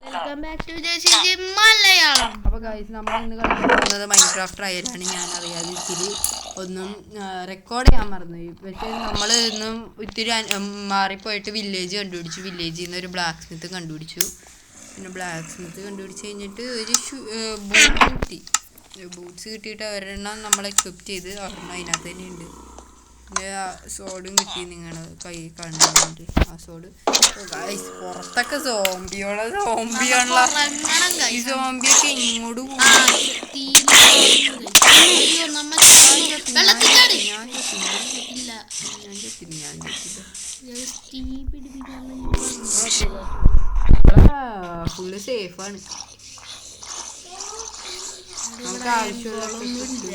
Welcome back to JCG Malayalam. അപ്പോൾ guys നമ്മൾ ഇന്ന് കളിക്കാൻ പോകുന്നത് മൈൻക്രാഫ്റ്റ് ട്രയലാണ്. ഞാൻ അറിയാതെ ഇത്തിരി ഒന്നും റെക്കോർഡ് ചെയ്യാൻ മറന്നുപോയി. പക്ഷേ നമ്മൾ ഇന്നും ഇത്തിരി മാറിപ്പോയിട്ട് വില്ലേജ് കണ്ടുപിടിച്ചു. വില്ലേജിൽ നിന്ന് ഒരു ബ്ലാക്ക് സ്മിത്ത് കണ്ടുപിടിച്ചു. പിന്നെ ബ്ലാക്ക് സ്മിത്ത് കണ്ടുപിടിച്ച് കഴിഞ്ഞിട്ട് ഒരു ബൂട്ട് കിട്ടി. ബൂട്ട്സ് കിട്ടിയിട്ട് ഒരെണ്ണം നമ്മൾ എക്വിപ്പ് ചെയ്ത് ഒരെണ്ണം അതിനകത്ത് തന്നെ ഉണ്ട്. പിന്നെ സോഡും കിട്ടി. നിങ്ങൾ കൈ കാണുന്നുണ്ട് ആ സോഡ്. പുറത്തൊക്കെ സോംബിയാണല്ലോ. ഈ സോംബിയൊക്കെ ഇങ്ങോട്ട് ഫുള്ള് സേഫാണ്. നമുക്ക് ആവശ്യമുള്ളതൊന്നുമില്ല.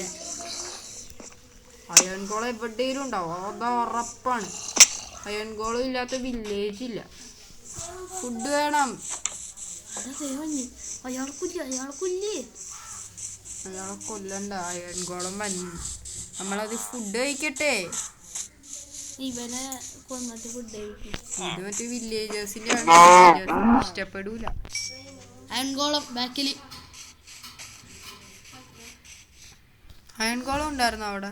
അയൺ ഗോളം എവിടെയും ഉണ്ടാവും, അത് ഉറപ്പാണ്. അയൺ ഗോളം ഇല്ലാത്ത വില്ലേജ് ഇല്ല. ഫുഡ് വേണം. അയാളെ കൊല്ലണ്ട, അയൺ ഗോളം വന്നു. നമ്മളത് ഫുഡ് കഴിക്കട്ടെ. ഇവനെ കൊന്നിട്ട് ഫുഡ് കഴിക്കും. ഇത് മറ്റേ വില്ലേജേഴ്സിന്റെ ഇഷ്ടപ്പെടൂല. അയൺ ഗോളം ബാക്കിൽ. അയൺ ഗോളം ഉണ്ടായിരുന്നു അവിടെ.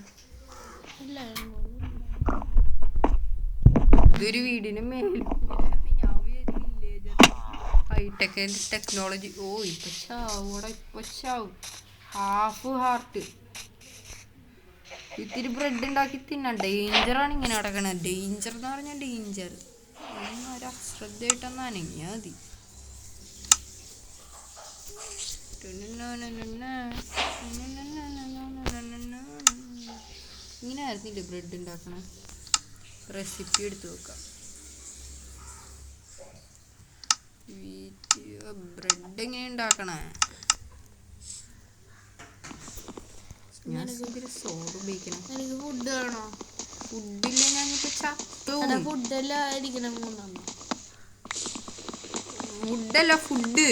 ഇതൊരു വീടിന് മേലെ ഹൈടെക് ടെക്നോളജി. ഓ ഇപ്പൊ ചാവും. Half heart. ഇത്തിരി ബ്രെഡ് ഉണ്ടാക്കി തിന്നാം. ഡേഞ്ചറാണ് ഇങ്ങനെ നടക്കണത്. ഡേഞ്ചർ എന്ന് പറഞ്ഞാൽ ഡേഞ്ചർ. ഒരു അശ്രദ്ധയായിട്ടൊന്നും അനങ്ങിയാൽ മതി. ഇങ്ങനെ ആയിരുന്നില്ല ബ്രെഡ് ഉണ്ടാക്കണേ. റെസിപ്പി എടുത്ത് നോക്കാം. ബ്രെഡ് എങ്ങനെ ഉണ്ടാക്കണേ? ഞാൻ സോഡ് ഉപയോഗിക്കണം. എനിക്ക് ഫുഡ് വേണോ? ഫുഡില്ല, ഞാനിപ്പോ ചത്തു. ഫുഡല്ല ഫുഡ്.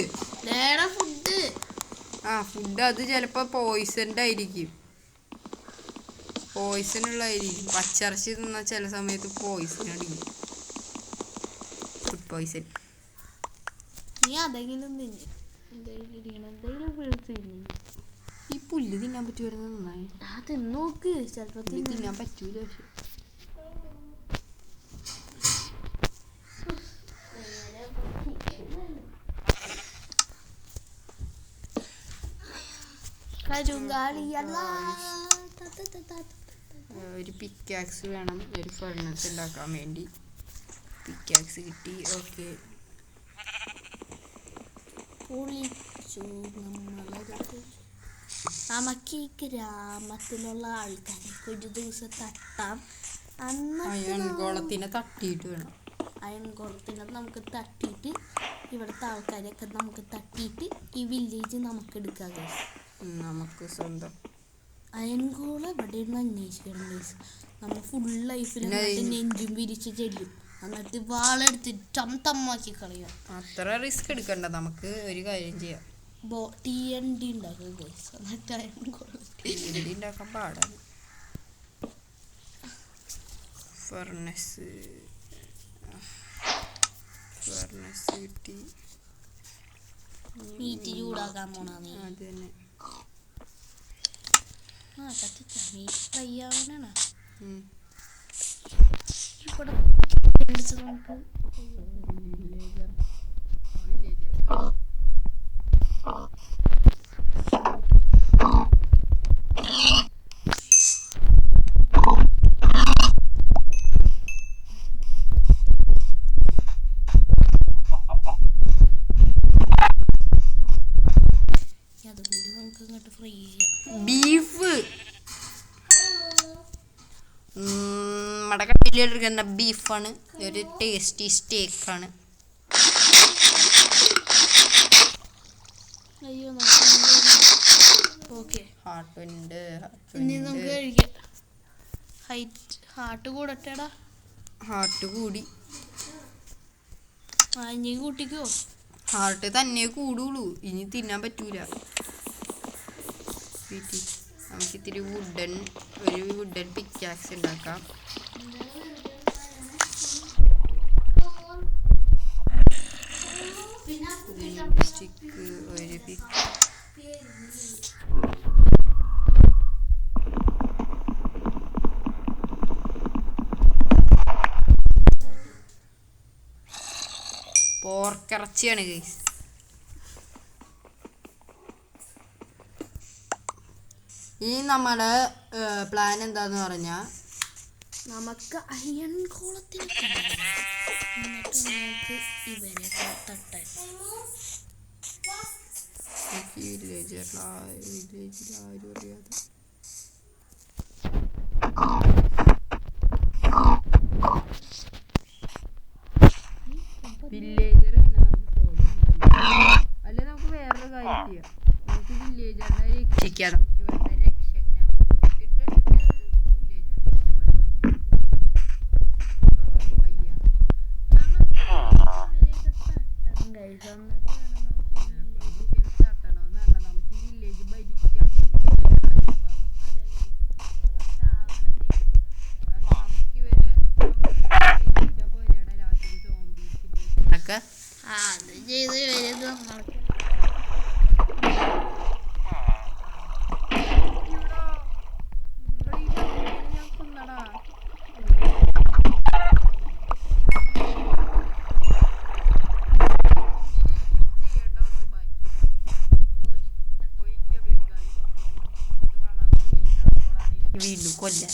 ആ ഫുഡ് അത് ചിലപ്പോ പോയിസൺഡ് ആയിരിക്കും. പോയിസൺ ഉള്ളതായിരിക്കും. പച്ചിറച്ചി തിന്നാൽ ചില സമയത്ത് പോയിസൺ അടിക്കും. Food poison. ഈ പുല്ല് തിന്നാൻ പറ്റുമായിരുന്നു. നന്നായി നോക്ക്. ചിലപ്പോ തിന്നാൻ പറ്റൂല. ഒരു പിക്കാക്സ് വേണം ഒരു ഫർണസ് ഉണ്ടാക്കാൻ വേണ്ടി. പിക്കാക്സ് കിട്ടി. ഓക്കെ, നമുക്ക് ഈ ഗ്രാമത്തിലുള്ള ആൾക്കാരെ ഒരു ദിവസം തട്ടാം. അയൺ ഗോളത്തിനെ തട്ടിയിട്ട് വേണം. അയൺ ഗോളത്തിനെ നമുക്ക് തട്ടിയിട്ട് ഇവിടുത്തെ ആൾക്കാരെയൊക്കെ നമുക്ക് തട്ടിയിട്ട് ഈ വില്ലേജ് നമുക്ക് എടുക്കാം. നമുക്ക് സ്വന്തം അയൺ ഗോളം എവിടെയാണ് അന്വേഷിക്കണം. നമ്മൾ ഫുൾ ലൈഫിൽ നെഞ്ചും വിരിച്ച് ചെല്ലും, എന്നിട്ട് വാളെടുത്ത് തമ്മാക്കി കളയാം. അത്ര റിസ്ക് എടുക്കണ്ട. നമുക്ക് ഒരു കാര്യം ചെയ്യാം. TNT ഉണ്ടാക്കാം. TNT ഉണ്ടാക്കാൻ പാടാണ്. ഫർണസ് കിട്ടി. മീറ്റ് ചൂടാക്കാൻ പോണ അത് തന്നെ. മീറ്റ് ഫ്രൈ ആവാനാണ്. നമുക്ക് അതുകൂടി നമുക്ക് ഇങ്ങോട്ട് ഫ്രൈ ചെയ്യാം. ബീഫ് നമ്മുടെ കടയിലെടുക്കുന്ന ബീഫാണ്. ഒരു ടേസ്റ്റി സ്റ്റേക്കാണ്. അയ്യോ ഓക്കെ. ഹാർട്ടുണ്ട്. ഇനി നമുക്ക് കഴിക്കാം. ഹാർട്ട് കൂടട്ടേടാ. ഹാർട്ട് കൂടി. ഇനി കൂട്ടിക്കോ. ഹാർട്ട് തന്നെ കൂടുള്ളൂ. ഇനി തിന്നാൻ പറ്റൂല. നമുക്ക് ഇത്തിരി ഒരു വുഡൻ പിക്കാക്സ് ഉണ്ടാക്കാം. സ്റ്റിക്ക് ഒരു പോർക്കിറച്ചിയാണ് ഗൈസ്. ഇനി നമ്മുടെ പ്ലാൻ എന്താന്ന് പറഞ്ഞാൽ നമുക്ക് അയൺ കോളത്തിൽ എന്നിട്ട് നമുക്ക് ഇവരെ തട്ടാൻ. വില്ലേജിൽ ആരും അറിയാതെ വില്ലേജർ അല്ലെ നമുക്ക് വേറൊരു കാര്യം ചെയ്യാം. നമുക്ക് വില്ലേജറിനെ രക്ഷിക്കാം. നമുക്ക് വേണ്ട രക്ഷകനാവും. അത് ചെയ്ത് വരുന്നത് നമ്മൾക്ക് വീണ്ടും കൊല്ലാൻ.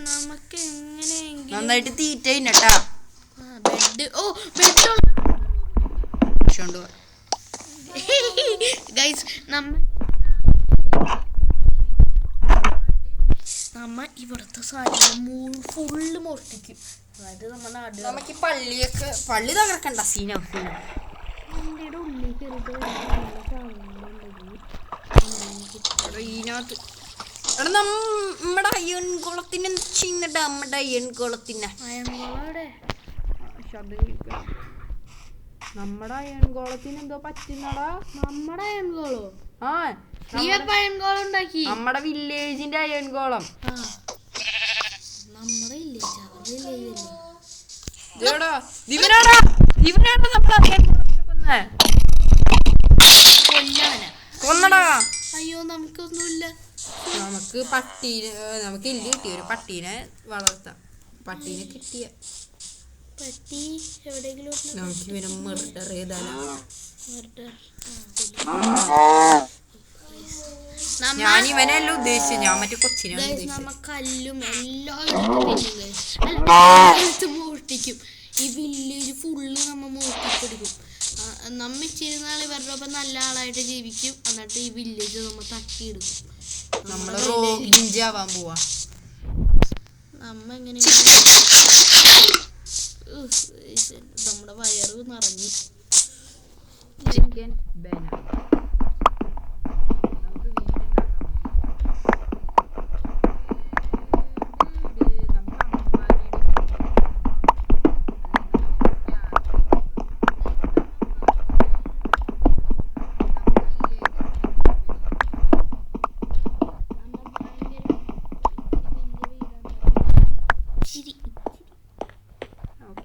നമുക്ക് എങ്ങനെയെങ്കിലും നന്നായിട്ട് തീറ്റ കേട്ടാ. ബെഡ് ബെഡ് ഗൈസ് നമ്മ ഇവിടുത്തെ സാധനം ഫുള്ള് മോഷ്ടിക്കും. അതായത് നമ്മുടെ നാട് നമുക്ക് പള്ളിയൊക്കെ പള്ളി തകർക്കണ്ട സീനോ വണ്ടിയുടെ ഉള്ളിൽ കയറിയിട്ട് ഇതിനകത്ത് നമ്മുടെ അയ്യൺ കുളത്തിന് ചെയ്യുന്നുണ്ട്. നമ്മുടെ അയ്യൺ കുളത്തിന് നമ്മുടെ അയ്യൺ കുളത്തിന് എന്തോ പറ്റുന്നടാ. നമ്മുടെ അയൺകോളോ? ആ അയൺകോളം ഉണ്ടാക്കി. നമ്മുടെ വില്ലേജിന്റെ അയ്യൺ കോളം. നമ്മുടെ വില്ലേജ് കൊന്നടാ. അയ്യോ നമുക്കൊന്നുമില്ല. നമുക്ക് പട്ടീനെ നമുക്ക് ഇല്ല കിട്ടിയ ഒരു പട്ടീനെ വളർത്താം. പട്ടീനെ കിട്ടിയ പട്ടി എവിടെയെങ്കിലും നമുക്ക് ഇവനെ മർഡർ ചെയ്താലോ. ഞാൻ ഇവനല്ല ഉദ്ദേശിച്ചത്, ഞാൻ മറ്റേ കൊച്ചിനെ നമ്മ കല്ലും എല്ലാം മോഷ്ടിക്കും. ഈ വില്ലേജ് ഫുള്ള് നമ്മ മോഷ്ടിച്ചെടുക്കും. നമ്മ ഇച്ചിരി നാൾ ഇവരുടെ ഒപ്പം നല്ല ആളായിട്ട് ജീവിക്കും. എന്നിട്ട് ഈ വില്ലേജ് നമ്മ തട്ടിയെടുക്കും. നമ്മള് റോബിഞ്ചാവാൻ പോവാ. നമ്മ എങ്ങനെ നമ്മുടെ വയറ് നിറഞ്ഞു. ചിക്കൻ ബനാന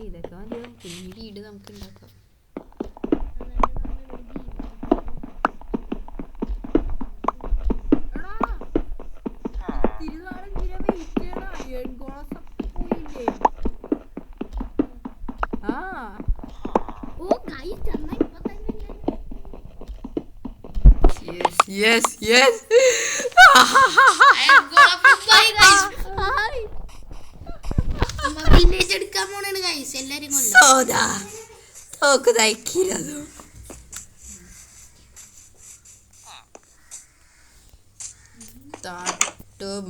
ഇതൊക്കെ മതി. കുഞ്ഞു വീട് നമുക്ക് ഉണ്ടാക്കാം. എടുക്കാൻ പോണാണ് ഗൈസ്. എല്ലാരും തട്ടും,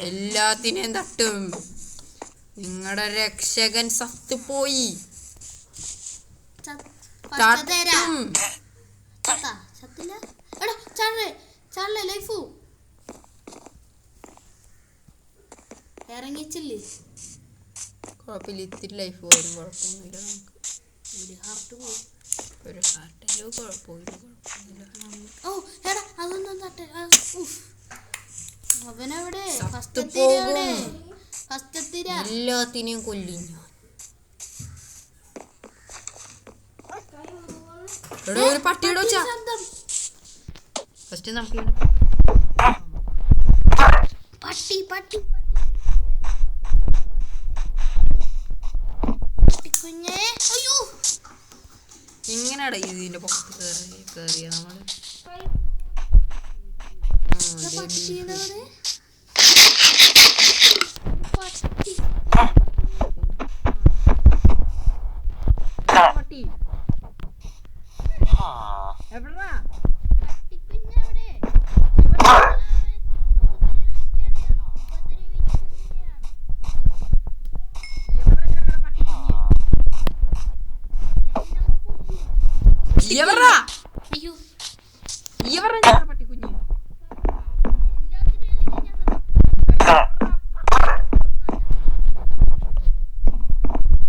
എല്ലാത്തിനെയും തട്ടും. നിങ്ങളുടെ രക്ഷകൻ സത്തുപോയി. ഇറങ്ങിച്ചില്ലേ? കുഴപ്പമില്ല, ഇത്തിരി ലൈഫ് പോലും കുഴപ്പമൊന്നുമില്ല. നമുക്ക് ഒരു ഹാർട്ട് പോയി. ഒരു ഹാർട്ടിലോ കുഴപ്പമില്ല. അതൊന്നും തട്ടെ. അവനെവിടെ? എല്ലാത്തിനെയും കൊല്ലും ഞാൻ. എടോ ഒരു പട്ടിയുടെ ഒച്ച. ശബ്ദം. ഫസ്റ്റ് നമുക്ക് പട്ടി പട്ടി പട്ടിക്കുഞ്ഞേ. അയ്യോ ഇങ്ങനെയാടാ ഇതിന്റെ പുറത്ത് കേറിയ നമ്മള്. പട്ടിയുടെ പട്ടി പട്ടി എവിടാ? പട്ടിക്കുഞ്ഞെവിടെ? എവിടാ? അയ്യോ എവിടാ പട്ടിക്കുഞ്ഞ്?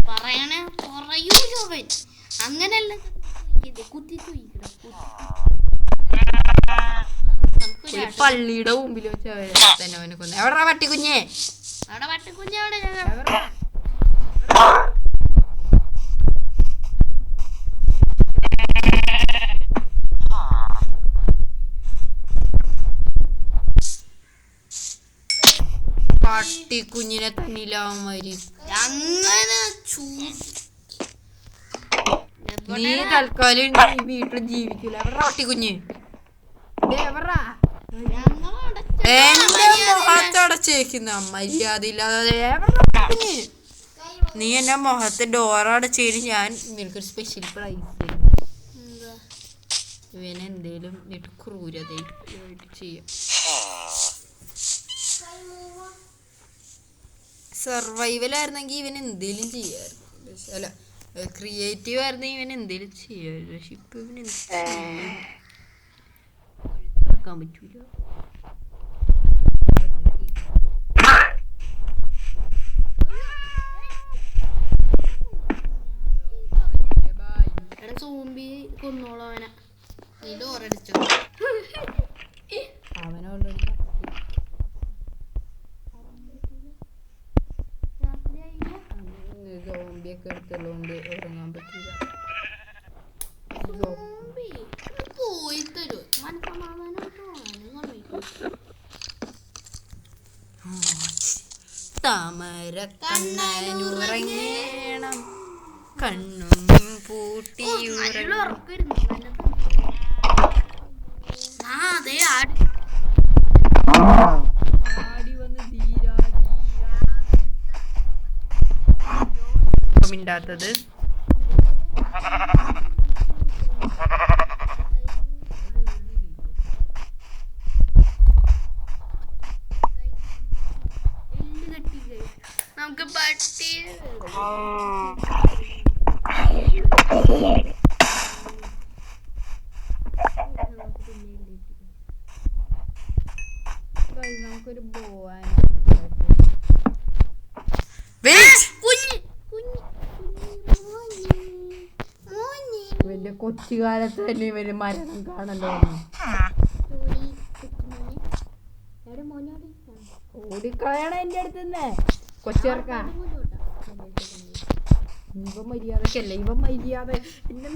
പറയണേ പറയൂലോ അവൻ. അങ്ങനല്ല കുത്തി തൂയിക്കണം. ഒരു പള്ളിയുടെ മുമ്പിൽ വെച്ച് തന്നെ അവനെ കൊന്നു. എവിടാ പട്ടിക്കുഞ്ഞേ? അവിടെ പട്ടിക്കുഞ്ഞവിടെ എവിടാ? പട്ടിക്കുഞ്ഞിനെ തന്നില്ലാവന്മാര്. അങ്ങനെ നീ തൽക്കാലം നീ വീട്ടിൽ ജീവിക്കൂല. എവിടാ പട്ടിക്കുഞ്ഞ്? എവിടാ? എന്റെ മുഖത്തടച്ചേക്കുന്ന മര്യാദയില്ലാതെ. എവിടാ പട്ടിക്കുഞ്ഞ്? നീ എന്റെ മുഖത്ത് ഡോറടച്ചേര് ഞാൻ നിനക്കൊരു സ്പെഷ്യൽ പ്രൈസ് തരും. ഇവനെന്തേലും ക്രൂരതയായിട്ട് ചെയ്യാം. സർവൈവൽ ആയിരുന്നെങ്കിൽ ഇവൻ എന്തേലും ചെയ്യാമായിരുന്നു. അല്ല ക്രിയേറ്റീവ് ആയിരുന്നെങ്കിൽ ഇവൻ എന്തേലും ചെയ്യാമായിരുന്നു. പക്ഷെ ഇപ്പൊ ഇവന് നടക്കാൻ പറ്റൂല. സോംബി കൊന്നോളൂ അവനെ. നീ ഡോറടിച്ചോ. അവൻ ഓൾറെഡി സോംബിയൊക്കെ എടുത്തുള്ളതുകൊണ്ട് ഉറങ്ങാൻ പറ്റില്ല. പോയി തരൂ മനസ്സമാധാനം. താമര കണ്ണനുറങ്ങേണം കണ്ണും പൂട്ടി മിണ്ടാത്തത്. നമുക്ക് പട്ടി നമുക്കൊരു പോവാൻ ഇവന്റെ കൊച്ചുകാലത്ത് തന്നെ ഇവര് മരണം കാണല്ലോ. ഓടിക്കളയണ എന്റെ അടുത്ത് തന്നെ കൊച്ചിറക്ക. ഇവ മര്യാദക്കല്ല. ഇവ മര്യാദ എന്റെ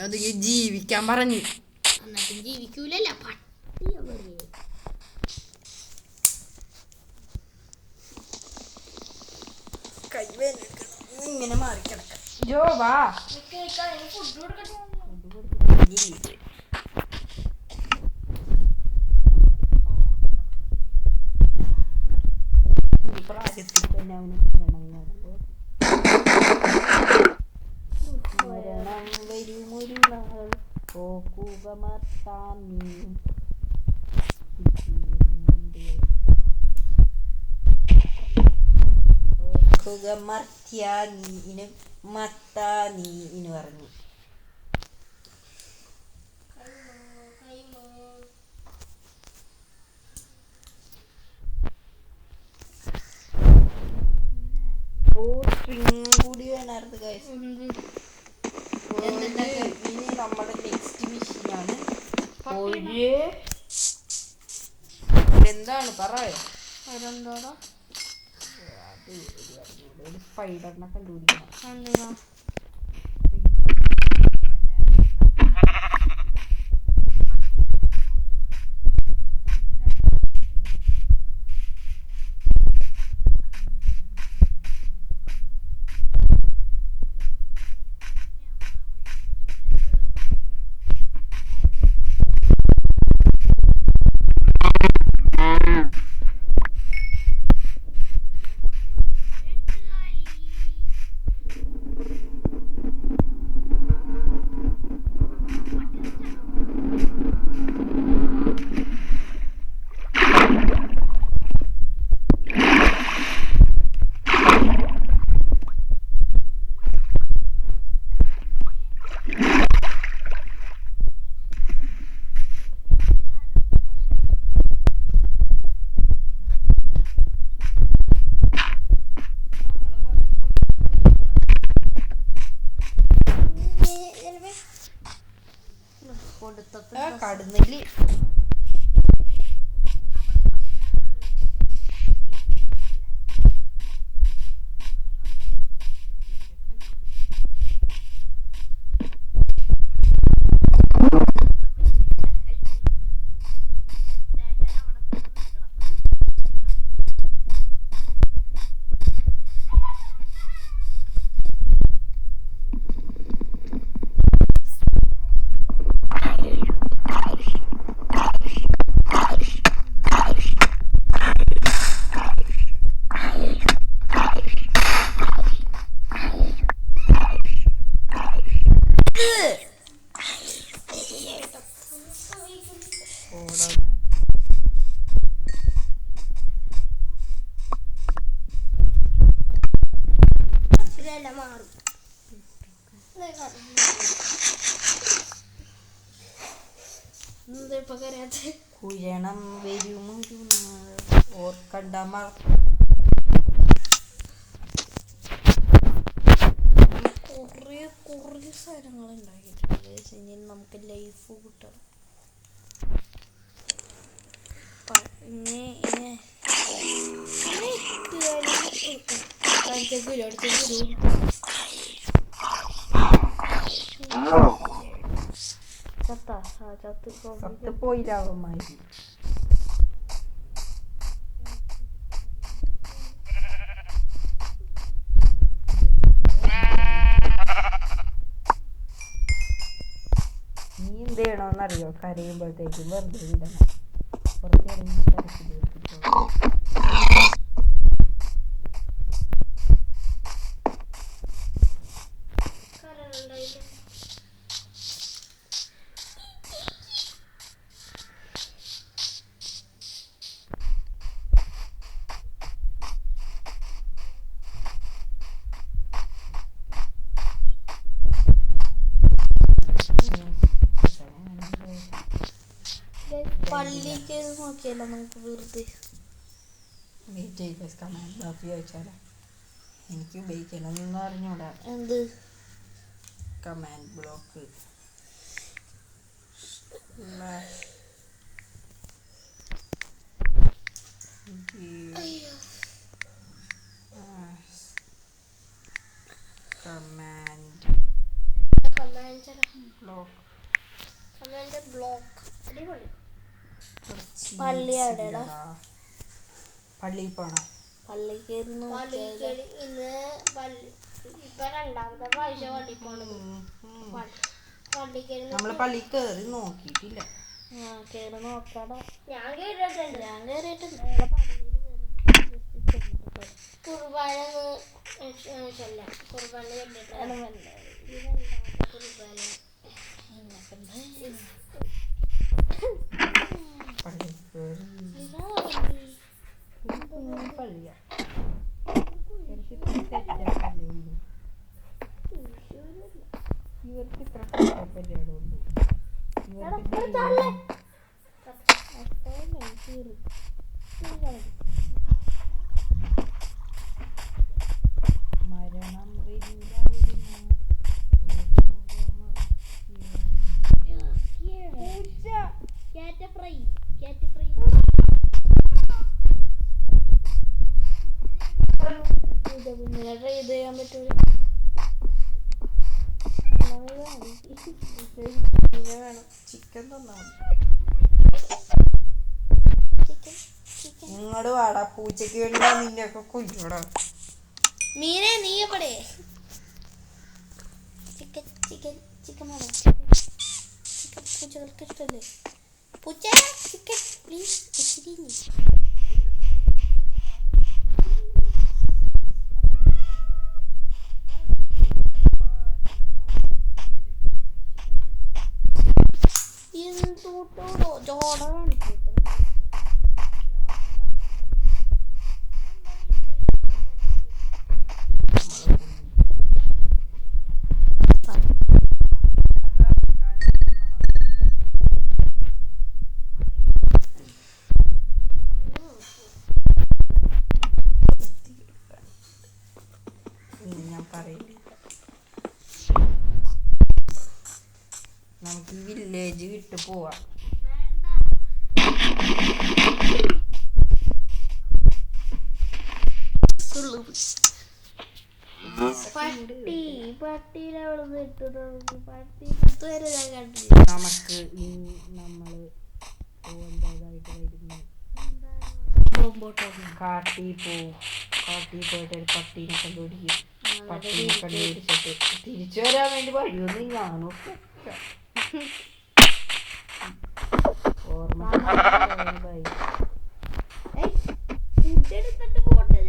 അത് ജീവിക്കാൻ പറഞ്ഞു. എന്നിട്ടും ജീവിക്കൂലല്ല പട്ടിയ ഇങ്ങനെ മാറിക്കിടക്കാം. ജോ വാ. പ്രായത്തിൽ തന്നെ അവന് മരണം വരുമൊരു നാൾ പോക്കുക മത്താമീനും മർത്യാനീനും മത്താനീന് പറഞ്ഞു. സ്ട്രിങ് കൂടി വേണമായിരുന്നു ഗൈസ്. ഇനി നമ്മുടെ നെക്സ്റ്റ് മിഷീനാണ് എന്താണ് പറയാ അതെന്താടാ ഒരു സ്പൈഡറിനെ കണ്ടുപിടിക്കണം. കടന്നില് കുഴണം വരും ഓർക്കണ്ട കുറേ സാധനങ്ങൾ ഉണ്ടാക്കിയിട്ടുണ്ട്. ഇനി നമുക്ക് ലൈഫ് കിട്ടണം. ചത്ത് പോയില്ലാവന്മാര്. നീ എന്ത് ചെയ്യണമെന്നറിയോ? കരയുമ്പോഴത്തേക്കും വെറുതെ വിടണം. പുറത്തിറങ്ങി തിരക്കിൽ പള്ളിക്ക് നോക്കിയല്ലോ നമുക്ക് വെറുതെ. ചോദിച്ചാലോ എനിക്ക് ഉപയോഗിക്കണമെന്ന് അറിഞ്ഞൂടാ. എന്ത് കമാൻഡ് ബ്ലോക്ക് പള്ളി എവിടെയാ? പള്ളിയിൽ പോണം. പള്ളിക്ക് ഇന്ന് ഇപ്പൊ രണ്ടാമത്തെ പ്രാവശ്യം പള്ളി പോണത്. നമ്മള് പള്ളി കേറി നോക്കിയിട്ടില്ല. കേറി നോക്കാടാ. ഞാൻ കേറിയിട്ടുണ്ട്. കുർബാന ചൊല്ലാം. കുർബാന ചൊല്ലിട്ടുണ്ട്. കുർബാന പള്ളി പള്ളിയാ ഇവർക്ക് ഇത്ര പരിപാടിയുള്ളൂ. കുഞ്ഞിനെ ട്രൈ ചെയ്യാൻ പറ്റൂല. വേണം ചിക്കൻ തന്നാ ചിക്കൻ ചിക്കൻ. ഇങ്ങോട്ട് വാടാ, പൂച്ചയ്ക്ക് വേണ്ടി നിന്റെ ഒക്കെ കൊല്ലൂടാ. മീനെ നീ എവിടെ? ചിക്കൻ ചിക്കൻ ചിക്കൻ വേണം. ചിക്കൻ പൂച്ചകൾക്ക് ഇഷ്ടമല്ലേ? പൂച്ച ചിക്കൻ പ്ലീസ്. ഇച്ചിരി എന്തോട്ടോ ജോട കാണിക്കും. ഞാൻ പറയില്ല. നമുക്ക് ഈ വില്ലേജ് വിട്ട് പോവാം. പട്ടിയുടെ അവിടെ ഇട്ടത് പട്ടി ഇതുവരെ ഞാൻ കണ്ടില്ല. നമുക്ക് നമ്മള് പോകേണ്ടതായിട്ട് വരുന്നു. കാട്ടിൽ പോവും. കാട്ടിൽ പോയിട്ട് ഒരു പട്ടീനെ കണ്ടുപിടിക്കും. പട്ടീനെ കണ്ടുപിടിച്ചിട്ട് തിരിച്ചു വരാൻ വേണ്ടി വഴിയൊന്നും ഞാനും ഓർമ്മ എടുത്തിട്ട് പോട്ടെ.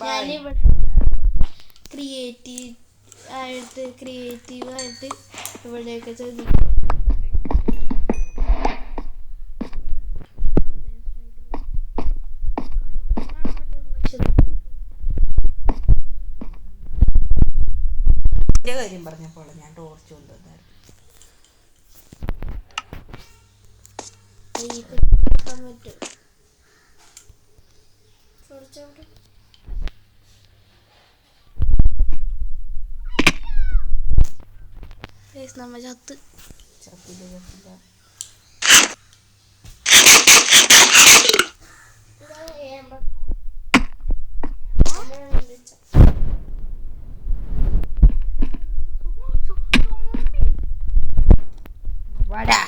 ഞാനിവിടെ ക്രിയേറ്റീവായിട്ട് ഇവിടെയൊക്കെ ചെയ്തു. കാര്യം പറഞ്ഞപ്പോൾ ഞാൻ ടോർച്ച് കൊണ്ടുവന്നായിരുന്നു. നമ്മ ചത്ത് വടാ.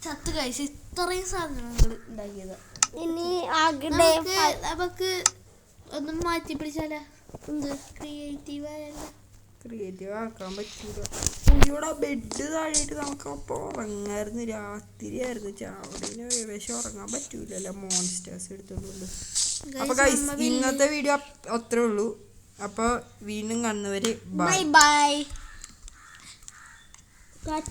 ചത്ത് കഴിച്ച് ഇത്രയും സാധനങ്ങൾ ഉണ്ടാക്കിയത്. ഇനി നമുക്ക് ഒന്നും മാറ്റി പിടിച്ചാലോ? എന്ത് ക്രിയേറ്റീവായല്ലോ. ക്രിയേറ്റീവ് ആക്കാൻ പറ്റൂല. ഇവിടെ ബെഡ് താഴെയിട്ട് നമുക്ക് അപ്പോൾ ഉറങ്ങായിരുന്നു. രാത്രിയായിരുന്നു. ചാവടിന് ഏകദേശം ഉറങ്ങാൻ പറ്റൂലല്ലോ മോൺസ്റ്റേഴ്സ് എടുത്തോണ്ട്. അപ്പൊ ഗൈസ് ഇന്നത്തെ വീഡിയോ അത്രേ ഉള്ളൂ. അപ്പൊ വീണ്ടും കാണുന്നവര് ബൈ ബൈ.